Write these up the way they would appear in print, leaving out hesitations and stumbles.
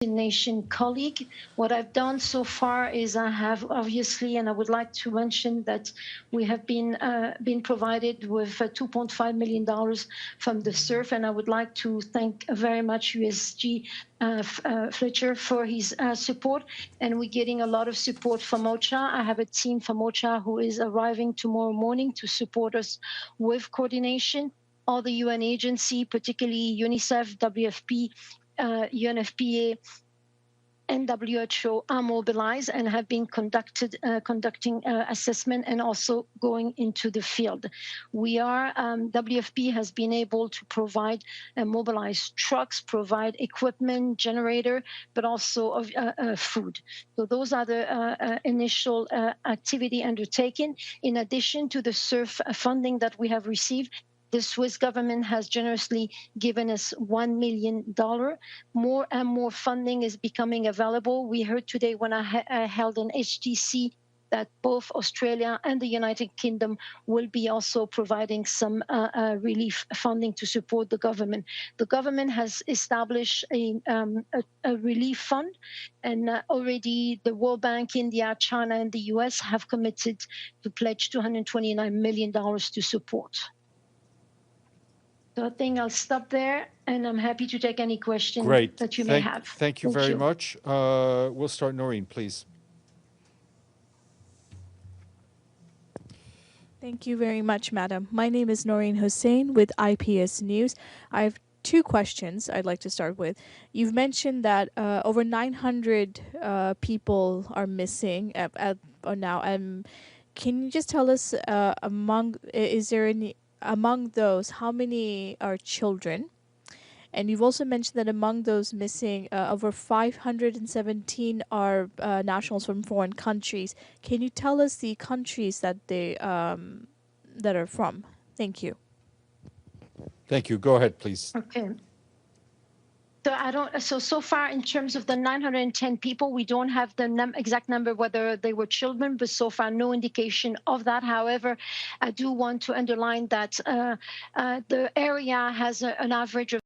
coordination colleague. What I've done so far is I have obviously, and I would like to mention that we have been provided with $2.5 million from the SURF, and I would like to thank very much USG Fletcher for his support, and we're getting a lot of support from OCHA. I have a team from OCHA who is arriving tomorrow morning to support us with coordination. All the UN agency, particularly UNICEF, WFP, UNFPA, and WHO are mobilized and have been conducting assessment and also going into the field. WFP has been able to provide mobilize trucks, provide equipment, generator, but also food. So those are the initial activity undertaken. In addition to the SURF funding that we have received, the Swiss government has generously given us $1 million. More and more funding is becoming available. We heard today when I held an HTC that both Australia and the United Kingdom will be also providing some relief funding to support the government. The government has established a relief fund, and already the World Bank, India, China, and the US have committed to pledge $229 million to support. So I think I'll stop there, and I'm happy to take any questions that you may have. Thank you very much. We'll start, Noreen, please. Thank you very much, Madam. My name is Noreen Hussein with IPS News. I have two questions I'd like to start with. You've mentioned that over 900 people are missing now. Can you just tell us among those, how many are children? And you've also mentioned that among those missing, over 517 are nationals from foreign countries. Can you tell us the countries that they that are from? Thank you. Thank you. Go ahead, please. Okay. So far in terms of the 910 people, we don't have the exact number whether they were children, but so far no indication of that. However, I do want to underline that the area has an average of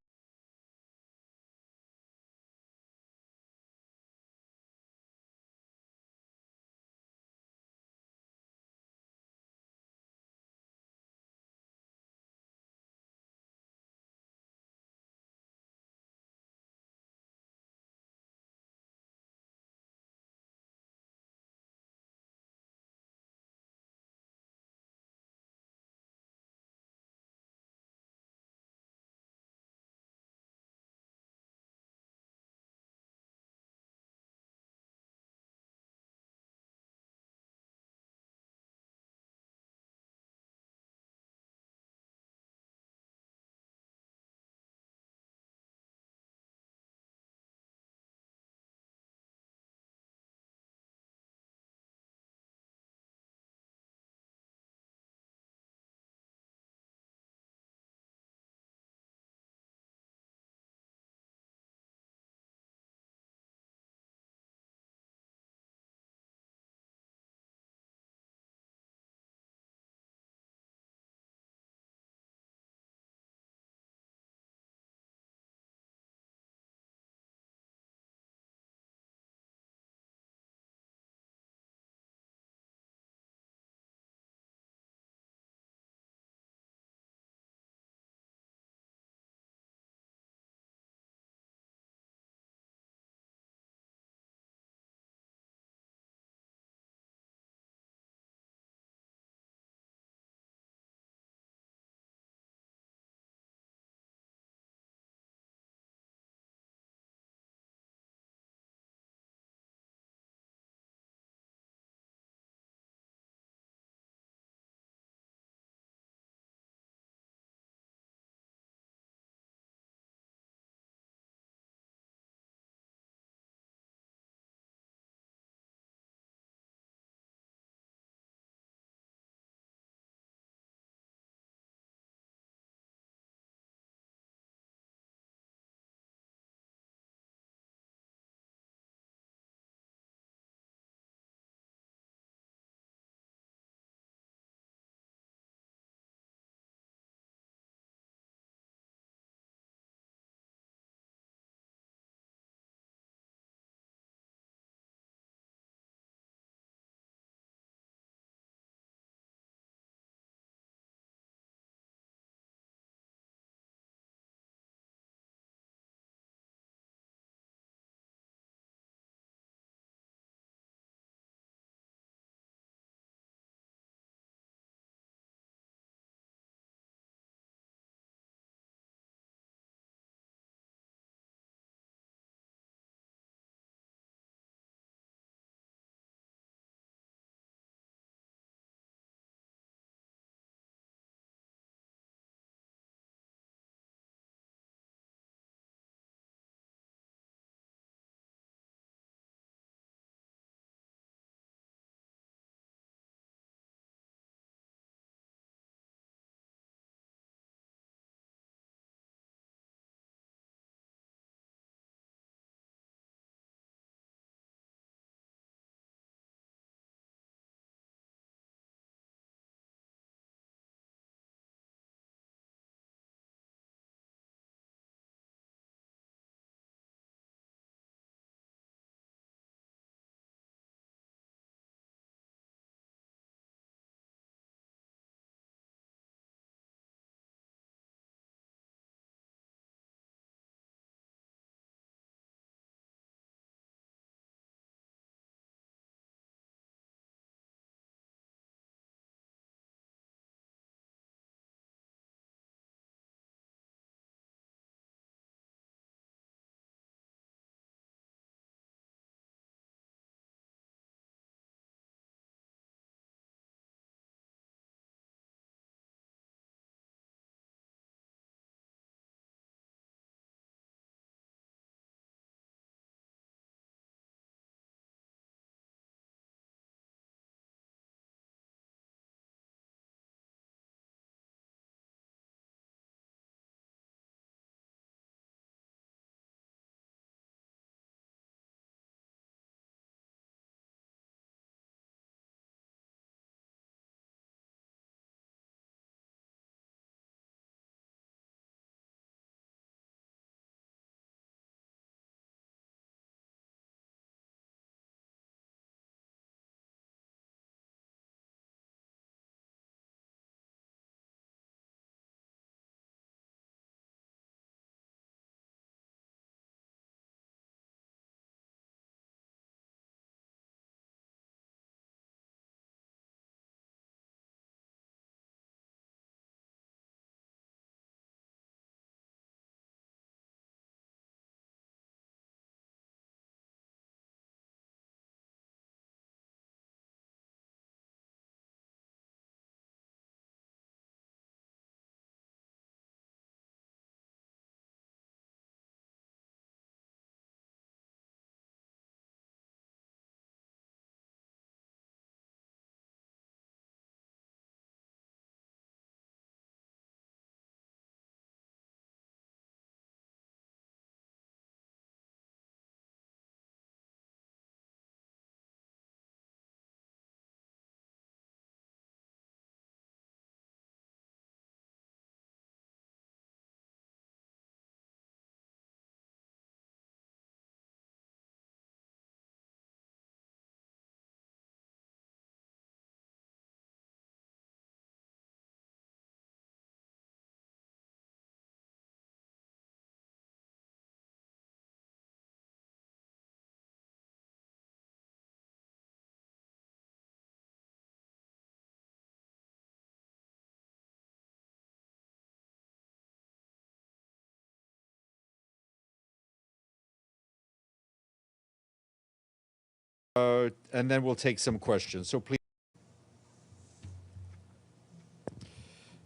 And then we'll take some questions. So please.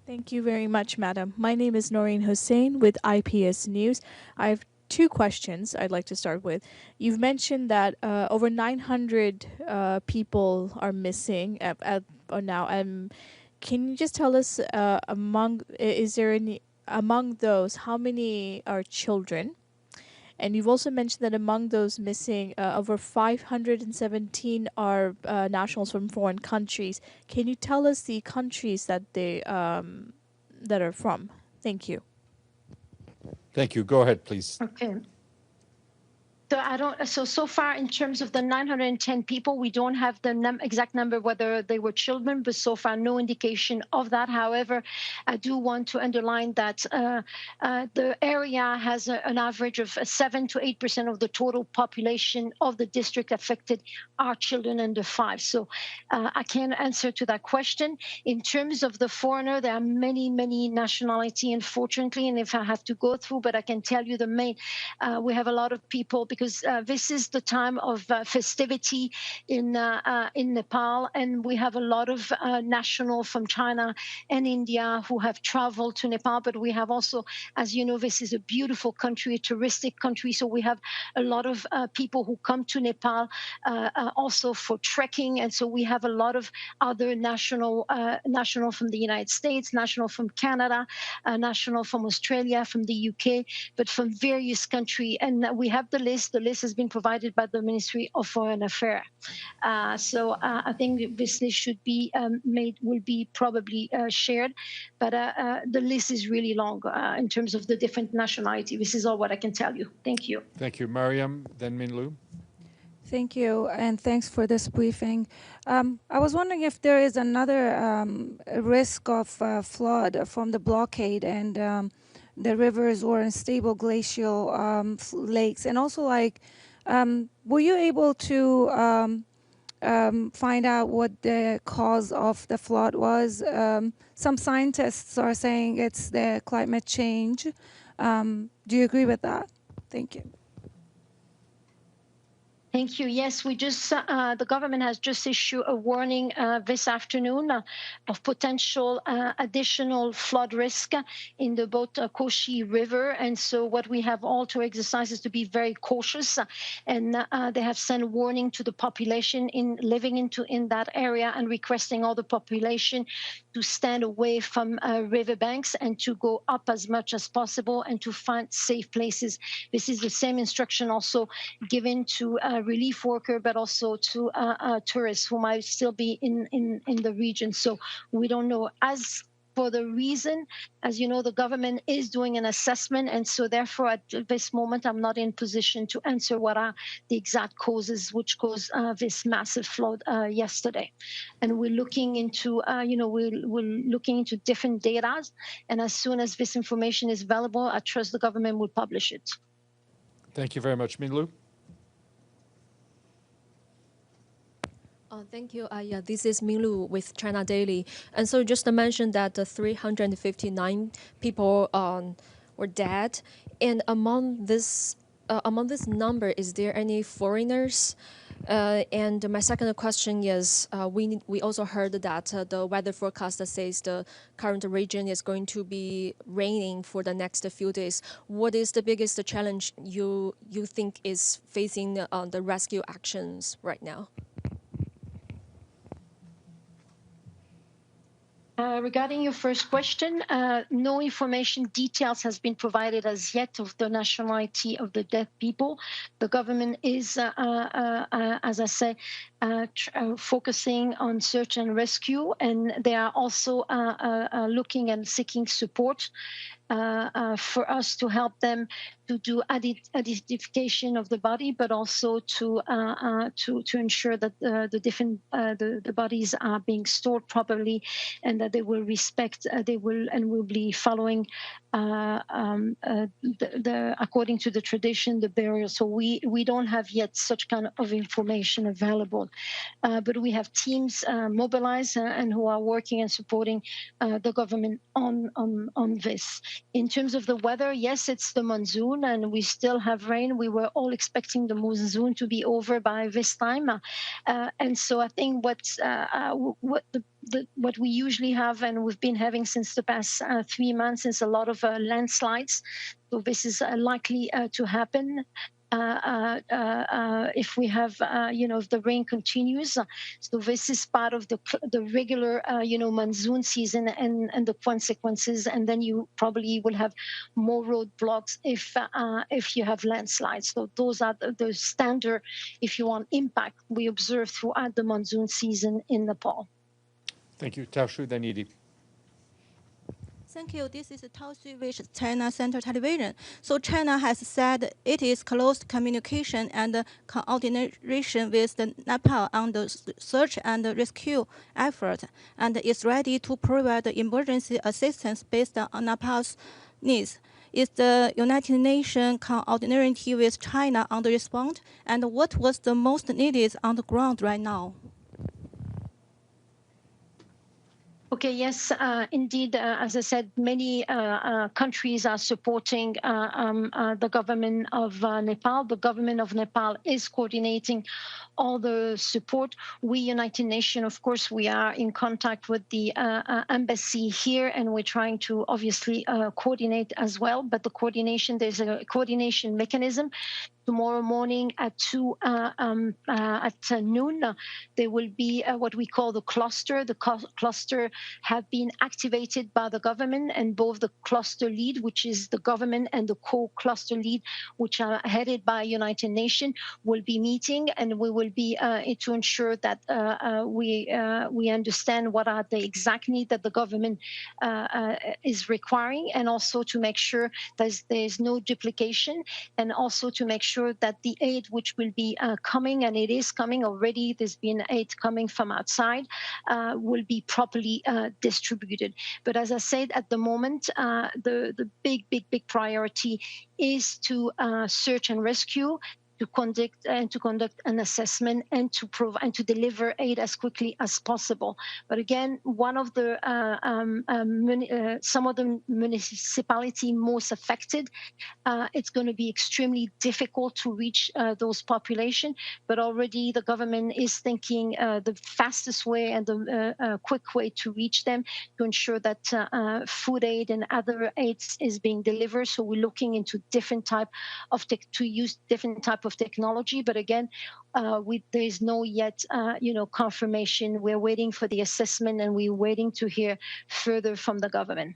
Thank you very much, madam. My name is Noreen Hussein with IPS News. I have two questions I'd like to start with. You've mentioned that over 900 people are missing now. Can you just tell us among those, how many are children? And you've also mentioned that among those missing, over 517 are nationals from foreign countries. Can you tell us the countries that they that are from? Thank you. Thank you. Go ahead, please. Okay. So far in terms of the 910 people, we don't have the exact number whether they were children, but so far no indication of that. However, I do want to underline that the area has an average of 7 to 8% of the total population of the district affected are children under 5. So I can't answer to that question. In terms of the foreigner, there are many nationalities, unfortunately, and if I have to go through, but I can tell you the main, we have a lot of people because this is the time of festivity in Nepal, and we have a lot of national from China and India who have traveled to Nepal. But we have also, as you know, this is a beautiful country, a touristic country, so we have a lot of people who come to Nepal also for trekking, and so we have a lot of other national from the United States, national from Canada, national from Australia, from the UK, but from various countries, and we have the list. The list has been provided by the Ministry of Foreign Affairs. So I think this list should be will be probably shared, but the list is really long in terms of the different nationality. This is all what I can tell you. Thank you. Thank you, Mariam. Then Minlu. Thank you, and thanks for this briefing. I was wondering if there is another risk of flood from the blockade and the rivers or unstable glacial lakes, and also were you able to find out what the cause of the flood was? Some scientists are saying it's the climate change. Do you agree with that? Thank you. Thank you. Yes, we just the government has just issued a warning this afternoon of potential additional flood risk in the both Koshi River, and so what we have all to exercise is to be very cautious, and they have sent a warning to the population living in that area and requesting all the population to stand away from riverbanks and to go up as much as possible and to find safe places. This is the same instruction also given to relief worker, but also to tourists who might still be in the region. So we don't know. As for the reason, as you know, the government is doing an assessment, and so therefore at this moment I'm not in position to answer what are the exact causes which caused this massive flood yesterday. And we're looking into, we're looking into different data, and as soon as this information is available, I trust the government will publish it. Thank you very much, Minlu. Thank you. Yeah, this is Minglu with China Daily. And so just to mention that 359 people were dead. And among this number, is there any foreigners? And my second question is, we also heard that the weather forecast says the current region is going to be raining for the next few days. What is the biggest challenge you think is facing the rescue actions right now? Regarding your first question, no information details has been provided as yet of the nationality of the dead people. The government is, as I say, focusing on search and rescue, and they are also looking and seeking support for us to help them to do identification of the body, but also to ensure that the bodies are being stored properly, and that they will respect, will be following according to the tradition, the burial. So we don't have yet such kind of information available. difficult. But we have teams mobilized and who are working and supporting the government on this. In terms of the weather, yes, it's the monsoon and we still have rain. We were all expecting the monsoon to be over by this time. And so I think what we usually have, and we've been having since the past 3 months, is a lot of landslides. So this is likely to happen if we have, if the rain continues. So this is part of the regular, monsoon season and the consequences. And then you probably will have more roadblocks if you have landslides. So those are the standard, if you want, impact we observe throughout the monsoon season in Nepal. Thank you. Taoshu, then Edie. Thank you. This is Tao Xu with China Central Television. So China has said it is close communication and coordination with the Nepal on the search and rescue effort, and is ready to provide emergency assistance based on Nepal's needs. Is the United Nations coordinating with China on the response? And what was the most needed on the ground right now? Okay, yes, indeed. As I said, many countries are supporting the government of Nepal. The government of Nepal is coordinating all the support. We, United Nations, of course, we are in contact with the embassy here, and we're trying to obviously coordinate as well. But the coordination, there's a coordination mechanism. Tomorrow morning at noon, there will be what we call the cluster. The cluster have been activated by the government, and both the cluster lead, which is the government, and the co-cluster lead, which are headed by United Nations, will be meeting, and we will be to ensure that we understand what are the exact needs that the government is requiring, and also to make sure that there's no duplication, and also to make sure that the aid which will be coming, and it is coming already, there's been aid coming from outside, will be properly distributed. But as I said, at the moment, the big priority is to search and rescue, to conduct an assessment, and to deliver aid as quickly as possible. But again, one of the some of the municipalities most affected, it's going to be extremely difficult to reach those populations. But already the government is thinking the fastest way and the quick way to reach them, to ensure that food aid and other aids is being delivered. So we're looking into different type of different type of technology. But again, there is no yet confirmation. We're waiting for the assessment, and we're waiting to hear further from the government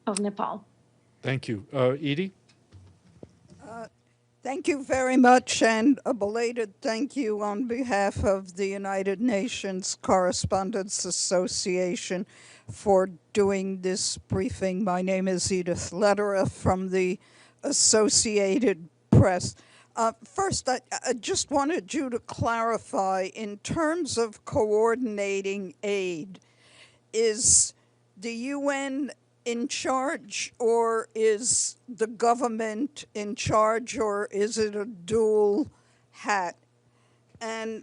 of Nepal. Thank you. Edie? Thank you very much, and a belated thank you on behalf of the United Nations Correspondents Association for doing this briefing. My name is Edith Lederer from the Associated Press. First, I just wanted you to clarify, in terms of coordinating aid, is the UN in charge, or is the government in charge, or is it a dual hat? And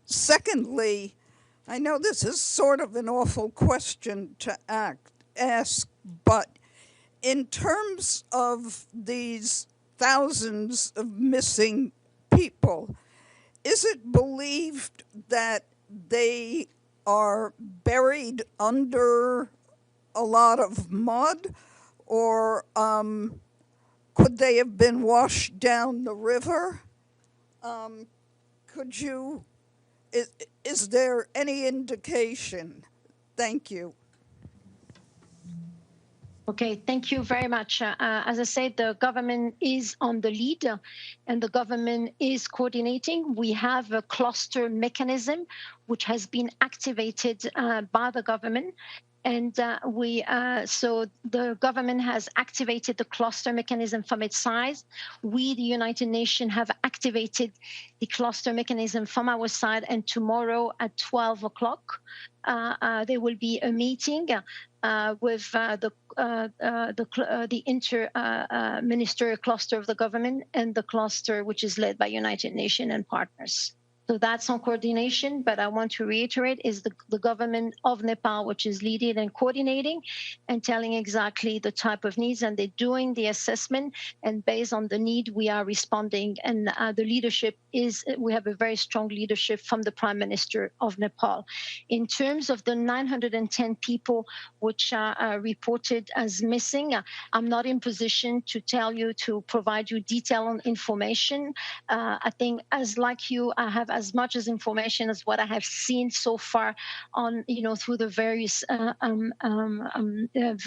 secondly, I know this is sort of an awful question to ask, but in terms of these thousands of missing people, is it believed that they are buried under a lot of mud, or could they have been washed down the river? Is there any indication? Thank you. Okay, thank you very much. As I said, the government is on the lead, and the government is coordinating. We have a cluster mechanism which has been activated by the government. And so the government has activated the cluster mechanism from its side. We, the United Nations, have activated the cluster mechanism from our side. And tomorrow at 12 o'clock, there will be a meeting with the inter-ministerial cluster of the government and the cluster which is led by United Nations and partners. So that's on coordination, but I want to reiterate is the government of Nepal, which is leading and coordinating and telling exactly the type of needs, and they're doing the assessment, and based on the need, we are responding. And the leadership is, we have a very strong leadership from the Prime Minister of Nepal. In terms of the 910 people which are reported as missing, I'm not in position to tell you, to provide you detailed information. I think as like you, I have as much as information as what I have seen so far on, through the various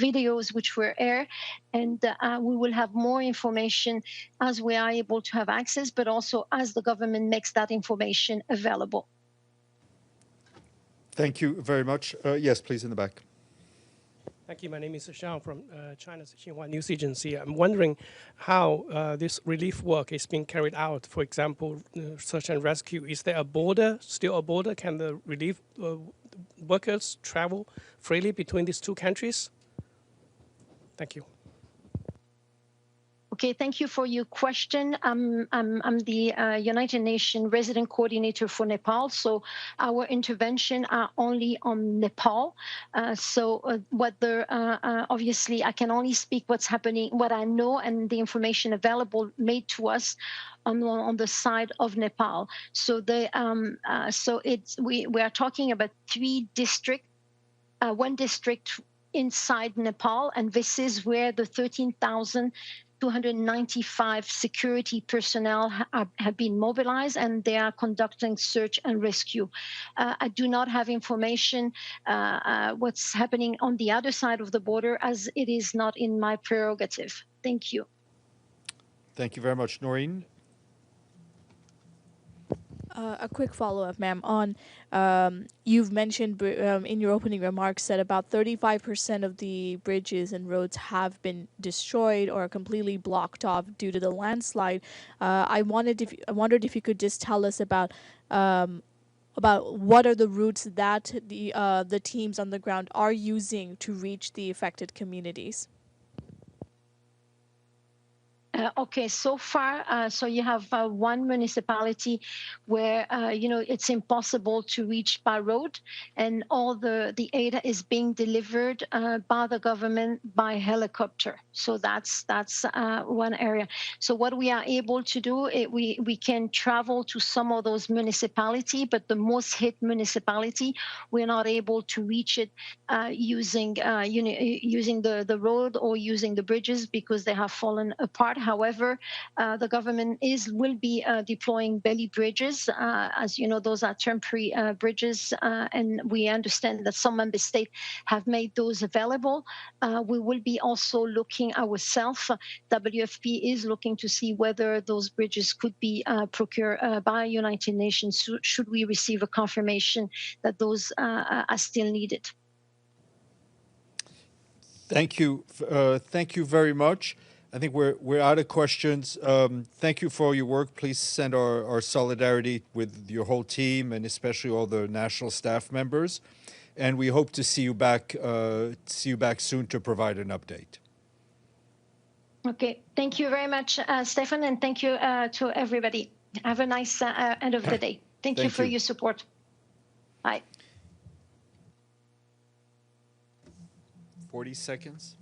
videos which were aired. And we will have more information as we are able to have access, but also as the government makes that information available. Thank you very much. Yes, please, in the back. Thank you. My name is Xiang from China's Xinhua News Agency. I'm wondering how this relief work is being carried out. For example, search and rescue. Is there a border, still a border? Can the relief workers travel freely between these two countries? Thank you. Okay, thank you for your question. I'm the United Nations resident coordinator for Nepal, so our intervention are only on Nepal. Obviously, I can only speak what's happening, what I know, and the information available made to us on the side of Nepal. So we are talking about 3 districts, 1 district inside Nepal, and this is where the 13,295 security personnel have been mobilized, and they are conducting search and rescue. I do not have information what's happening on the other side of the border, as it is not in my prerogative. Thank you. Thank you very much. Noreen? A quick follow-up, ma'am, on you've mentioned in your opening remarks that about 35% of the bridges and roads have been destroyed or completely blocked off due to the landslide. I wondered if you could just tell us about what are the routes that the teams on the ground are using to reach the affected communities. Okay, so far, so you have 1 municipality where, it's impossible to reach by road, and all the aid is being delivered by the government by helicopter. So that's one area. So what we are able to do, we can travel to some of those municipalities, but the most hit municipality, we're not able to reach it using the road or using the bridges because they have fallen apart. However, the government will be deploying belly bridges. As you know, those are temporary bridges, and we understand that some member states have made those available. We will be also looking ourselves. WFP is looking to see whether those bridges could be procured by United Nations should we receive a confirmation that those are still needed. Thank you. Thank you very much. I think we're out of questions. Thank you for all your work. Please send our solidarity with your whole team and especially all the national staff members. And we hope to see you back soon to provide an update. Okay. Thank you very much, Stefan, and thank you to everybody. Have a nice end of the day. Thank you for your support. Bye. 40 seconds.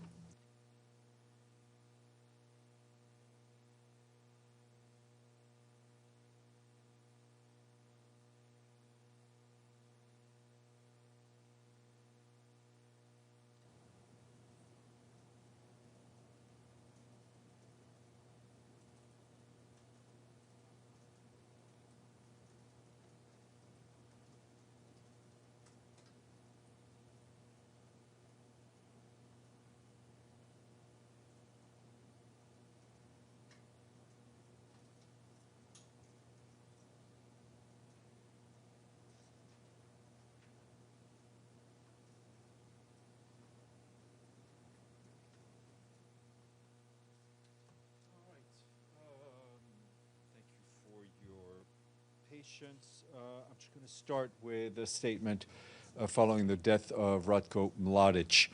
Patience. I'm just going to start with a statement. following the death of Ratko Mladic.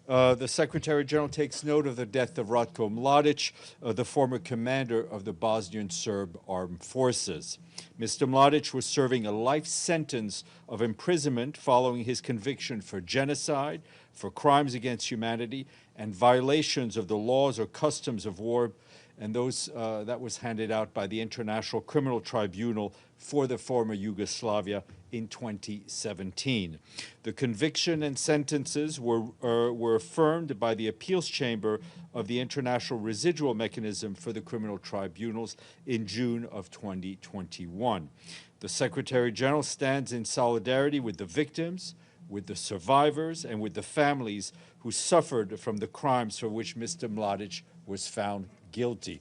The Secretary General takes note of the death of Ratko Mladic, the former commander of the Bosnian Serb Armed Forces. Mr. Mladic was serving a life sentence of imprisonment following his conviction for genocide, for crimes against humanity, and violations of the laws or customs of war, and that was handed out by the International Criminal Tribunal for the former Yugoslavia in 2017. The conviction and sentences were affirmed by the appeals chamber of the International Residual Mechanism for the Criminal Tribunals in June of 2021. The Secretary General stands in solidarity with the victims, with the survivors, and with the families who suffered from the crimes for which Mr. Mladic was found guilty.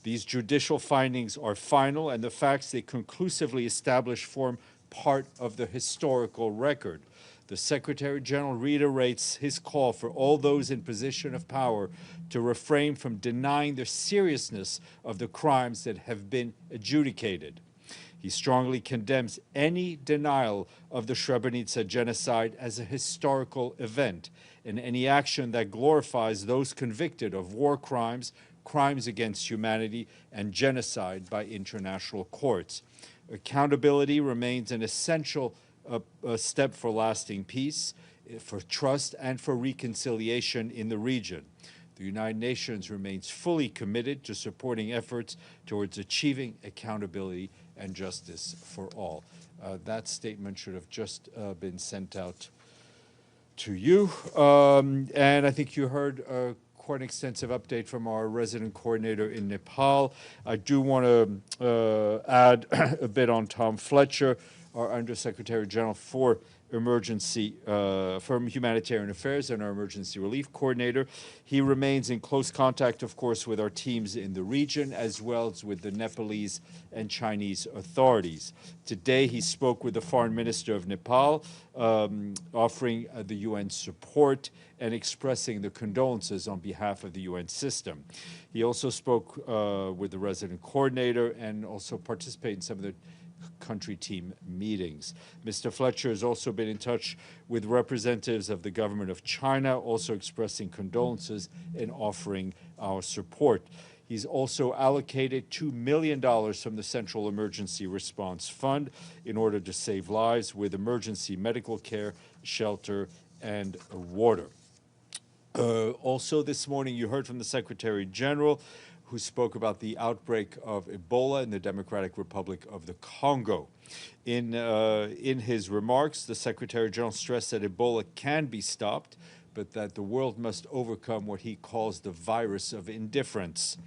These judicial findings are final, and the facts they conclusively establish form part of the historical record. The Secretary General reiterates his call for all those in position of power to refrain from denying the seriousness of the crimes that have been adjudicated. He strongly condemns any denial of the Srebrenica genocide as a historical event, and any action that glorifies those convicted of war crimes, crimes against humanity, and genocide by international courts. Accountability remains an essential step for lasting peace, for trust, and for reconciliation in the region. The United Nations remains fully committed to supporting efforts towards achieving accountability and justice for all. That statement should have just been sent out to you. And I think you heard quite an extensive update from our resident coordinator in Nepal. I do want to add a bit on Tom Fletcher, our Undersecretary General for Humanitarian Affairs and our Emergency Relief Coordinator. He remains in close contact, of course, with our teams in the region, as well as with the Nepalese and Chinese authorities. Today, he spoke with the Foreign Minister of Nepal, offering the UN support and expressing the condolences on behalf of the UN system. He also spoke with the resident coordinator and also participated in some of the country team meetings. Mr. Fletcher has also been in touch with representatives of the government of China, also expressing condolences and offering our support. He's also allocated $2 million from the Central Emergency Response Fund in order to save lives with emergency medical care, shelter, and water. Also this morning, you heard from the Secretary General, who spoke about the outbreak of Ebola in the Democratic Republic of the Congo. In his remarks, the Secretary General stressed that Ebola can be stopped, but that the world must overcome what he calls the virus of indifference.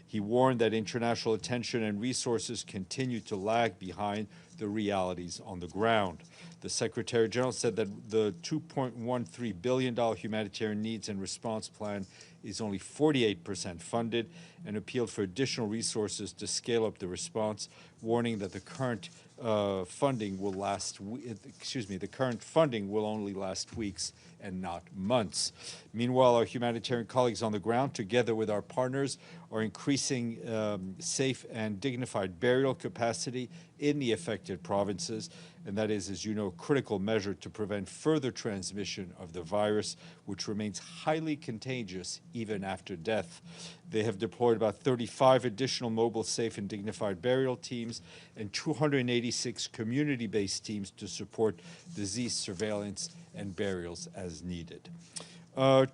He warned that international attention and resources continue to lag behind the realities on the ground. The Secretary General said that the $2.13 billion humanitarian needs and response plan is only 48% funded, and appealed for additional resources to scale up the response, warning that the current funding will only last weeks and not months. Meanwhile, our humanitarian colleagues on the ground, together with our partners, are increasing safe and dignified burial capacity in the affected provinces, and that is, as you know, a critical measure to prevent further transmission of the virus, which remains highly contagious even after death. They have deployed about 35 additional mobile, safe, and dignified burial teams and 286 community-based teams to support disease surveillance and burials as needed.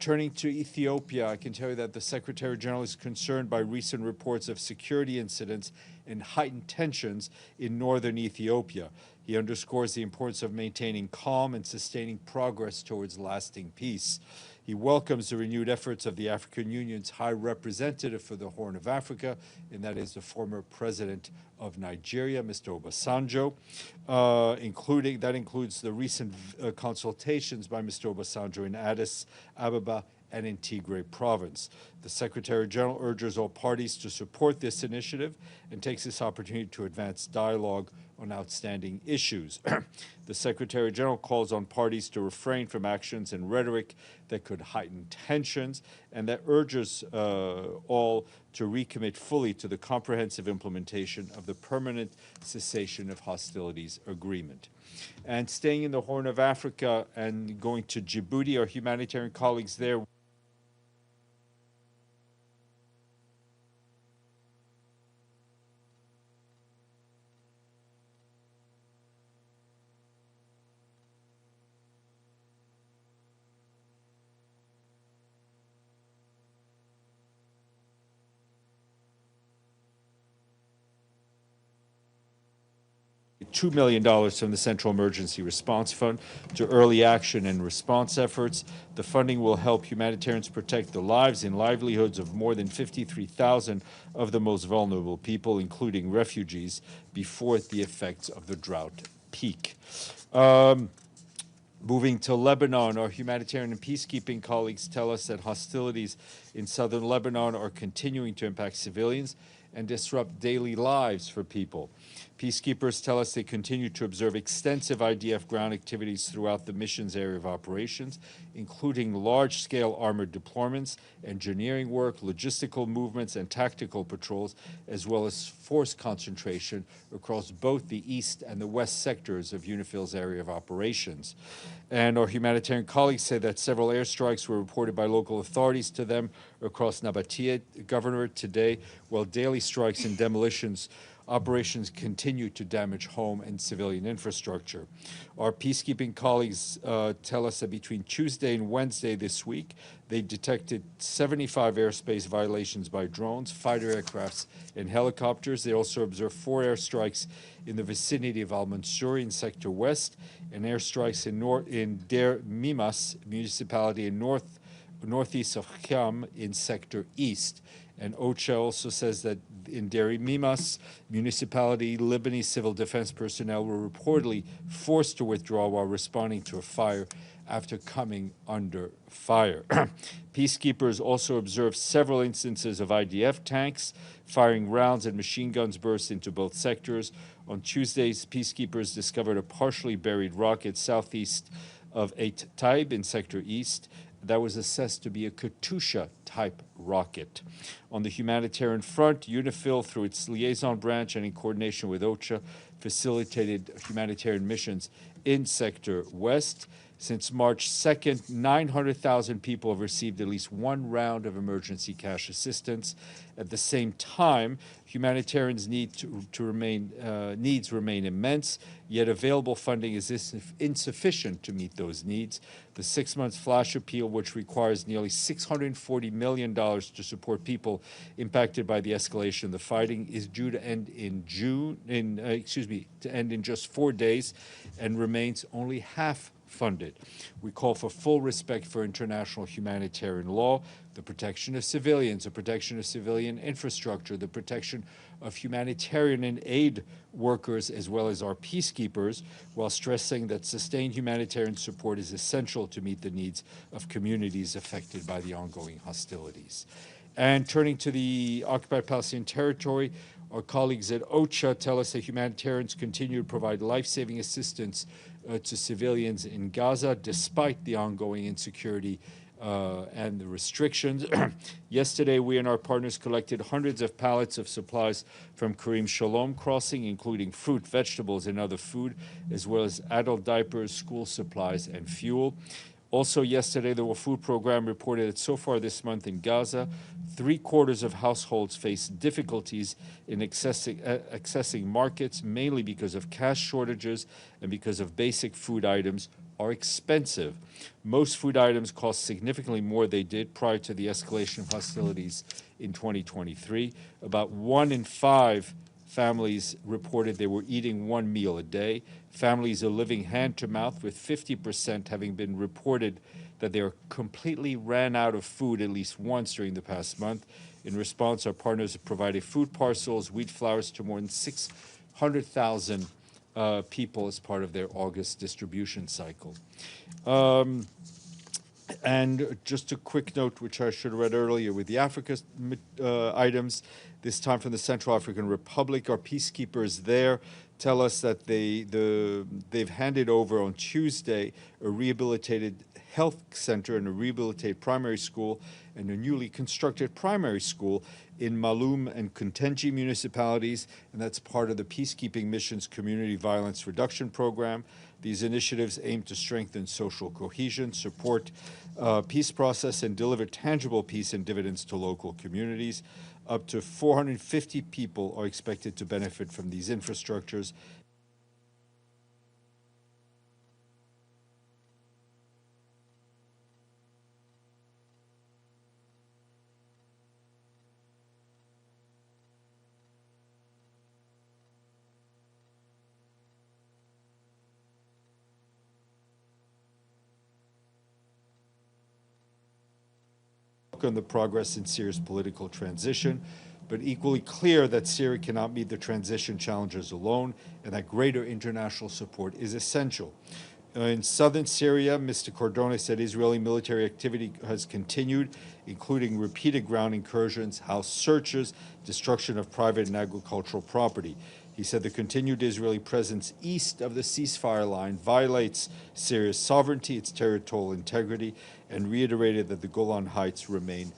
Turning to Ethiopia, I can tell you that the Secretary General is concerned by recent reports of security incidents and heightened tensions in northern Ethiopia. He underscores the importance of maintaining calm and sustaining progress towards lasting peace. He welcomes the renewed efforts of the African Union's High Representative for the Horn of Africa, and that is the former president of Nigeria, Mr. Obasanjo. That includes the recent consultations by Mr. Obasanjo in Addis Ababa and in Tigray province. The Secretary General urges all parties to support this initiative and takes this opportunity to advance dialogue on outstanding issues. The Secretary-General calls on parties to refrain from actions and rhetoric that could heighten tensions, and that urges all to recommit fully to the comprehensive implementation of the permanent cessation of hostilities agreement. And staying in the Horn of Africa and going to Djibouti, our humanitarian colleagues there $2 million from the Central Emergency Response Fund to early action and response efforts. The funding will help humanitarians protect the lives and livelihoods of more than 53,000 of the most vulnerable people, including refugees, before the effects of the drought peak. Moving to Lebanon, our humanitarian and peacekeeping colleagues tell us that hostilities in southern Lebanon are continuing to impact civilians and disrupt daily lives for people. Peacekeepers tell us they continue to observe extensive IDF ground activities throughout the mission's area of operations, including large-scale armored deployments, engineering work, logistical movements, and tactical patrols, as well as force concentration across both the east and the west sectors of UNIFIL's area of operations. And our humanitarian colleagues say that several airstrikes were reported by local authorities to them across Nabatea Governorate today, while daily strikes and demolitions operations continue to damage home and civilian infrastructure. Our peacekeeping colleagues tell us that between Tuesday and Wednesday this week, they detected 75 airspace violations by drones, fighter aircrafts, and helicopters. They also observed 4 airstrikes in the vicinity of Al-Mansouri in Sector West, and airstrikes in Der Mimas municipality in northeast of Khiam in Sector East. And OCHA also says that in Deri Mimas municipality, Lebanese civil defense personnel were reportedly forced to withdraw while responding to a fire after coming under fire. Peacekeepers also observed several instances of IDF tanks firing rounds and machine guns burst into both sectors. On Tuesdays, peacekeepers discovered a partially buried rocket southeast of Eit Taib in Sector East that was assessed to be a Katusha-type rocket. On the humanitarian front, UNIFIL, through its liaison branch and in coordination with OCHA, facilitated humanitarian missions in Sector West. Since March 2nd, 900,000 people have received at least one round of emergency cash assistance. At the same time, humanitarians' needs remain immense, yet available funding is insufficient to meet those needs. The 6-month flash appeal, which requires nearly $640 million to support people impacted by the escalation of the fighting, is due to end in end in just 4 days, and remains only half funded. We call for full respect for international humanitarian law, the protection of civilians, the protection of civilian infrastructure, the protection of humanitarian and aid workers, as well as our peacekeepers, while stressing that sustained humanitarian support is essential to meet the needs of communities affected by the ongoing hostilities. And turning to the occupied Palestinian territory, our colleagues at OCHA tell us that humanitarians continue to provide life-saving assistance to civilians in Gaza, despite the ongoing insecurity and the restrictions. Yesterday, we and our partners collected hundreds of pallets of supplies from Karim Shalom crossing, including fruit, vegetables, and other food, as well as adult diapers, school supplies, and fuel. Also yesterday, the World Food Program reported that so far this month in Gaza, 3/4 of households face difficulties in accessing markets, mainly because of cash shortages and because of basic food items are expensive. Most food items cost significantly more than they did prior to the escalation of hostilities in 2023. About 1 in 5 families reported they were eating 1 meal a day. Families are living hand to mouth, with 50% having been reported that they are completely ran out of food at least once during the past month. In response, our partners have provided food parcels, wheat flours to more than 600,000 people as part of their August distribution cycle. And just a quick note, which I should have read earlier, with the Africa items, this time from the Central African Republic. Our peacekeepers there tell us that they've handed over on Tuesday a rehabilitated health center and a rehabilitated primary school and a newly constructed primary school in Malum and Kuntenji municipalities, and that's part of the Peacekeeping Mission's Community Violence Reduction Program. These initiatives aim to strengthen social cohesion, support peace process, and deliver tangible peace and dividends to local communities. Up to 450 people are expected to benefit from these infrastructures. On the progress in Syria's political transition, but equally clear that Syria cannot meet the transition challenges alone and that greater international support is essential. In southern Syria, Mr. Cordone said Israeli military activity has continued, including repeated ground incursions, house searches, destruction of private and agricultural property. He said the continued Israeli presence east of the ceasefire line violates Syria's sovereignty, its territorial integrity, and reiterated that the Golan Heights remain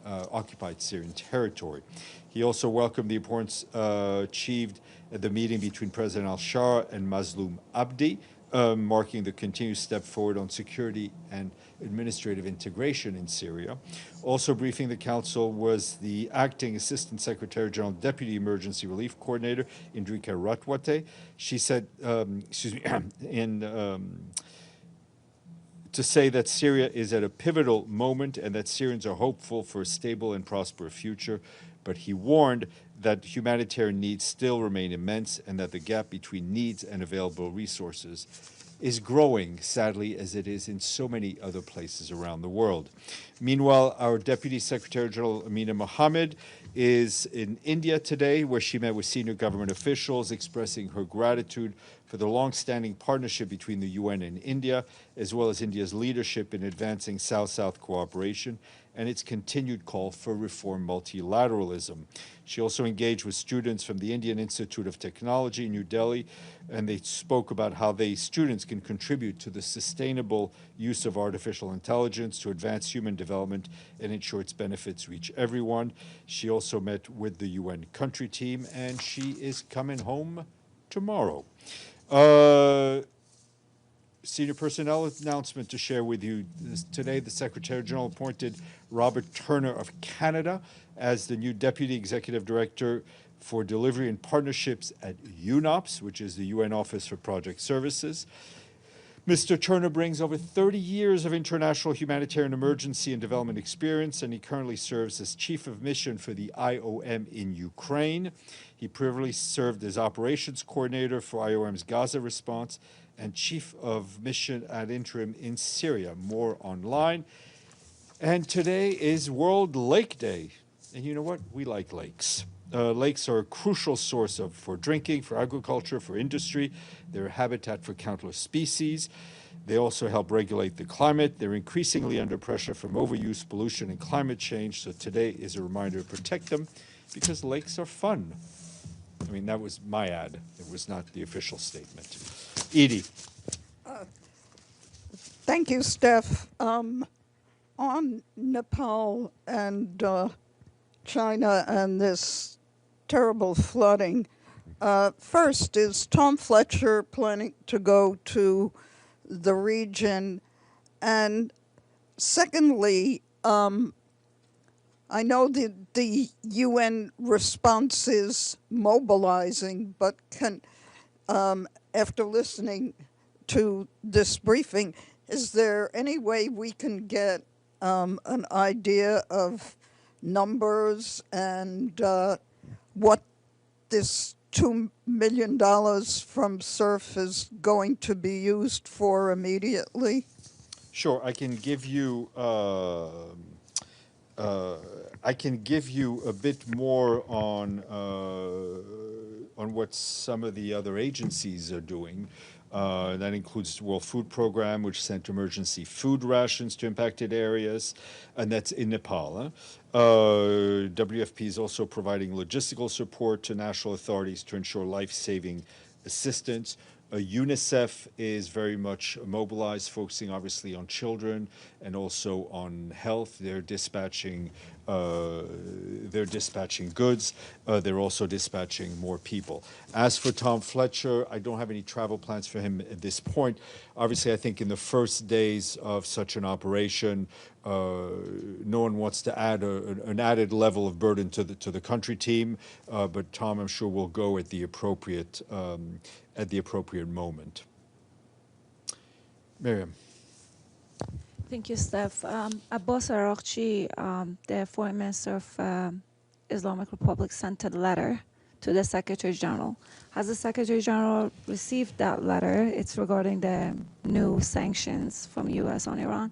occupied Syrian territory. He also welcomed the importance achieved at the meeting between President al-Shara and Mazloum Abdi, marking the continued step forward on security and administrative integration in Syria. Also briefing the Council was the Acting Assistant Secretary-General Deputy Emergency Relief Coordinator, Indrika Ratwate. She said, to say that Syria is at a pivotal moment and that Syrians are hopeful for a stable and prosperous future, but he warned that humanitarian needs still remain immense and that the gap between needs and available resources is growing, sadly, as it is in so many other places around the world. Meanwhile, our Deputy Secretary-General Amina Mohammed is in India today, where she met with senior government officials, expressing her gratitude for the long-standing partnership between the UN and India, as well as India's leadership in advancing South-South cooperation and its continued call for reform multilateralism. She also engaged with students from the Indian Institute of Technology in New Delhi, and they spoke about how students can contribute to the sustainable use of artificial intelligence to advance human development and ensure its benefits reach everyone. She also met with the UN country team, and she is coming home tomorrow. Senior personnel announcement to share with you. Today, the Secretary General appointed Robert Turner of Canada as the new Deputy Executive Director for Delivery and Partnerships at UNOPS, which is the UN Office for Project Services. Mr. Turner brings over 30 years of international humanitarian emergency and development experience, and he currently serves as Chief of Mission for the IOM in Ukraine. He previously served as Operations Coordinator for IOM's Gaza response and Chief of Mission ad interim in Syria. More online. And today is World Lake Day. And you know what? We like lakes. Lakes are a crucial source for drinking, for agriculture, for industry. They're a habitat for countless species. They also help regulate the climate. They're increasingly under pressure from overuse, pollution, and climate change. So today is a reminder to protect them because lakes are fun. I mean, that was my ad. It was not the official statement. Edie. Thank you, Steph. On Nepal and China and this terrible flooding, first, is Tom Fletcher planning to go to the region? And secondly, I know the UN response is mobilizing, but after listening to this briefing, is there any way we can get an idea of numbers and what this $2 million from SURF is going to be used for immediately? Sure, I can give you a bit more on what some of the other agencies are doing. That includes the World Food Program, which sent emergency food rations to impacted areas, and that's in Nepal. WFP is also providing logistical support to national authorities to ensure life-saving assistance. UNICEF is very much mobilized, focusing obviously on children and also on health. They're dispatching goods. They're also dispatching more people. As for Tom Fletcher, I don't have any travel plans for him at this point. Obviously, I think in the first days of such an operation, no one wants to add an added level of burden to the country team, but Tom, I'm sure, will go at the appropriate moment. Miriam. Thank you, Steph. Abbas Araghchi, the Foreign Minister of Islamic Republic, sent a letter to the Secretary General. Has the Secretary General received that letter? It's regarding the new sanctions from U.S. on Iran.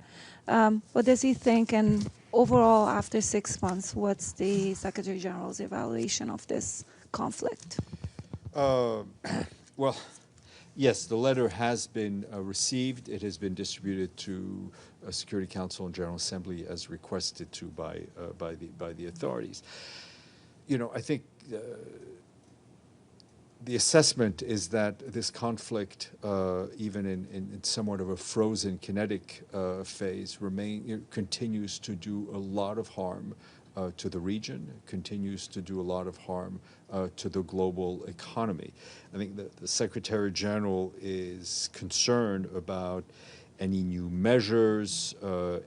What does he think? And overall, after 6 months, what's the Secretary General's evaluation of this conflict? Well, yes, the letter has been received. It has been distributed to Security Council and General Assembly as requested to by the authorities. You know, I think the assessment is that this conflict, even in somewhat of a frozen kinetic phase, continues to do a lot of harm to the region, continues to do a lot of harm to the global economy. I think that the Secretary General is concerned about any new measures,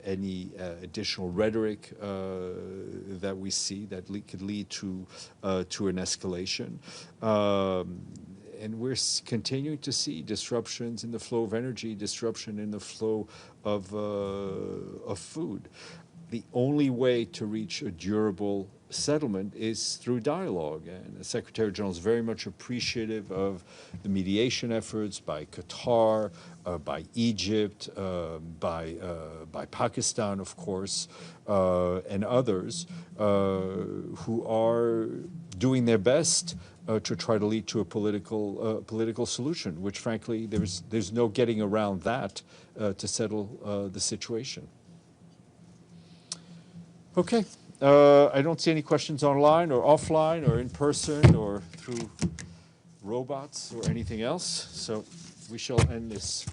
any additional rhetoric that we see that could lead to an escalation. And we're continuing to see disruptions in the flow of energy, disruption in the flow of food. The only way to reach a durable settlement is through dialogue. And the Secretary General is very much appreciative of the mediation efforts by Qatar, by Egypt, by Pakistan, of course, and others who are doing their best to try to lead to a political solution, which frankly there's no getting around that to settle the situation. Okay. I don't see any questions online or offline or in person or through robots or anything else. So we shall end this